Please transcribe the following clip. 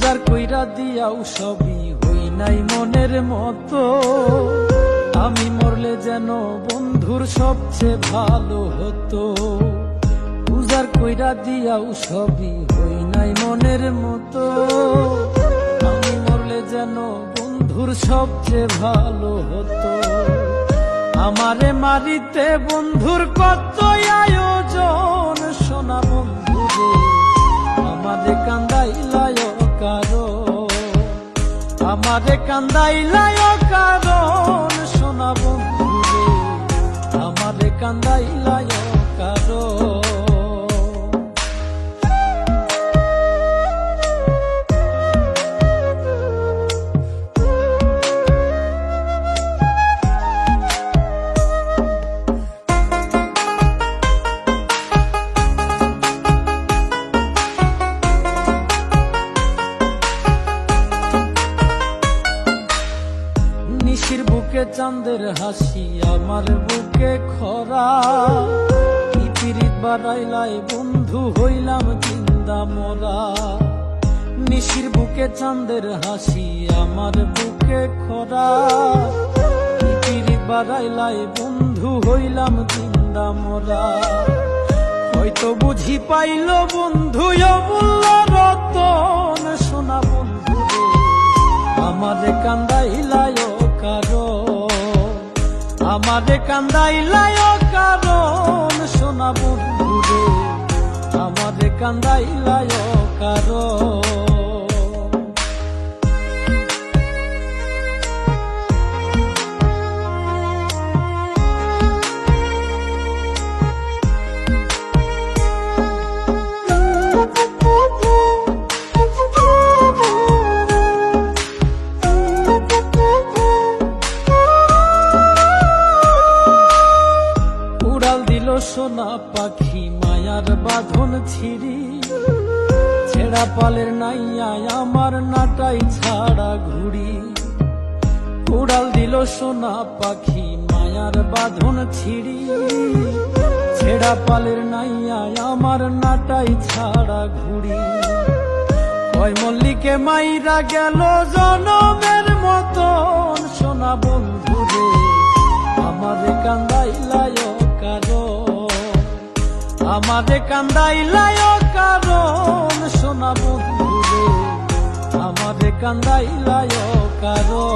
উজার কইরা দিয়াও সবই হই নাই মনের মতো। আমি মরলে যেন বন্ধুর সবচেয়ে ভালো হতো। উজার কইরা দিয়াও সবই হই নাই মনের মতো। আমি মরলে যেন বন্ধুর সবচেয়ে ভালো হতো। আমারে মারিতে বন্ধুর কত আয়োজন, সোনা বন্ধু রে আমারে কান্দাইলায় কারো, আমারে কান্দাইলায় কারণ, সোনা বন্ধু রে আমারে কান্দাইলায় কারো। নিশির বুকে চাঁদের হাসি, আমার বুকে খরা। কি পিরিত বাড়াইলাই বন্ধু, হইলাম জিন্দা মরা। নিশির বুকে চাঁদের হাসি, আমার বুকে খরা। কি পিরিত বাড়াইলাই বন্ধু, হইলাম জিন্দা মরা। হয়তো বুঝি পাইল বন্ধু অমূল্য রতন, সোনা বন্ধু রে আমারে কান্দাইলায় কারো, আমারে কান্দাইলায় কারণ, সোনা বন্ধু রে আমারে কান্দাইলায় কারো। সোনা পাখি মায়ার বাঁধন ছিড়ি, ছেঁড়া পালের নাইয়ায় আমার নাটাই ছাড়া ঘুড়ি। উড়াল দিল সোনা পাখি মায়ার বাঁধন ছিড়ি, ছেঁড়া পালের নাইয়ায় আমার নাটাই ছাড়া ঘুড়ি। কয় মল্লিকে মাইরা গেল জনমের মতন, সোনা বন্ধু রে আমারে কান্দাইলায় কারো, আমারে কান্দাইলায় কারণ, সোনা বন্ধু রে আমারে কান্দাইলায় কারো।